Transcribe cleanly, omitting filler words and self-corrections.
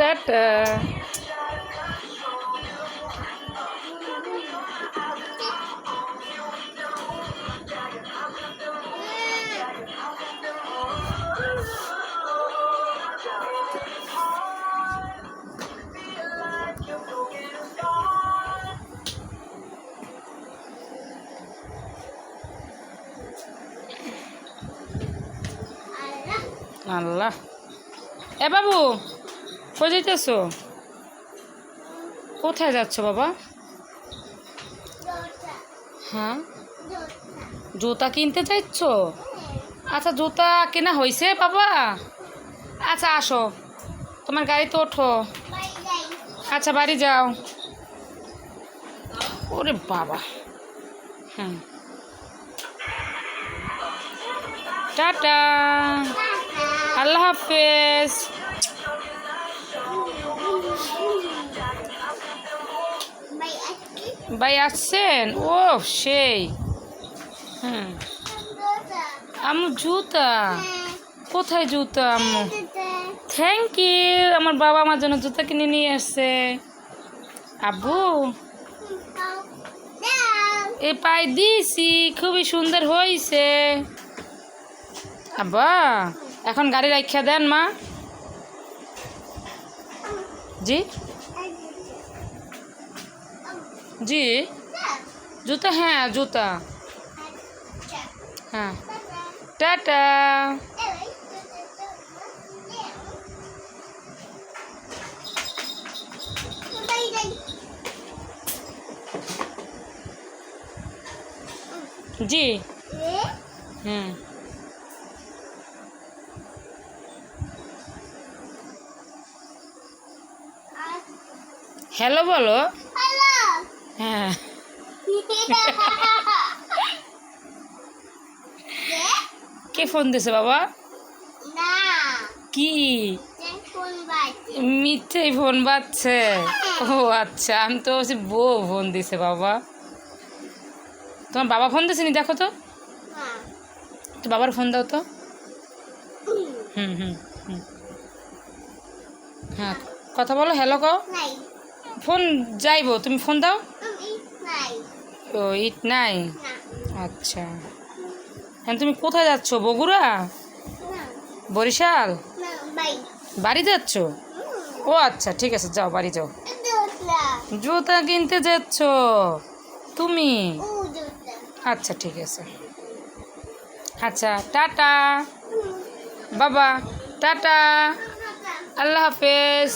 Tata. আল্লাহ, এ বাবু কই যাইতেছ? কোথায় যাচ্ছ বাবা? হ্যাঁ, জুতা কিনতে চাইছ? আচ্ছা, জুতা কেনা হয়েছে বাবা? আচ্ছা আসো, তোমার গাড়িতে ওঠো। আচ্ছা বাড়ি যাও। ওরে বাবা, হ্যাঁ, টাটা, আল্লাহ হাফেজ। ভাই আসছেন? ও সেই, হ্যাঁ। আম্মু জুতা কোথায়? জুতা আম্মু, থ্যাংক ইউ। আমার বাবা আমার জন্য জুতা কিনে নিয়ে আসছে। আব্বু এ পায়ে দিয়েছি, খুবই সুন্দর হয়েছে। আব্বা এখন গাড়ি রাখা দেন মা। জি জি, জুতা, হ্যাঁ জুতা, হ্যাঁ, টাটা। জি, হুম, হ্যালো বলো। হ্যাঁ, কে ফোন দিছে বাবা? কি মিথ্যেই ফোন বাজছে? ও আচ্ছা, আমি তো বলছি বউ ফোন দিছে বাবা। তোমার বাবা ফোন দিছে নি? দেখো তো, তো বাবার ফোন দাও তো। হুম হুম হুম, হ্যাঁ কথা বলো, হ্যালো কও। ফোন যাইবো, তুমি ফোন দাও। ও ইট নাই, আচ্ছা। হ্যাঁ, তুমি কোথায় যাচ্ছ? বগুড়া, বরিশাল? বাড়ি যাচ্ছ? ও আচ্ছা, ঠিক আছে, যাও বাড়ি যাও। জুতা কিনতে যাচ্ছ তুমি? আচ্ছা ঠিক আছে, আচ্ছা টাটা বাবা, টাটা, আল্লাহ হাফেজ।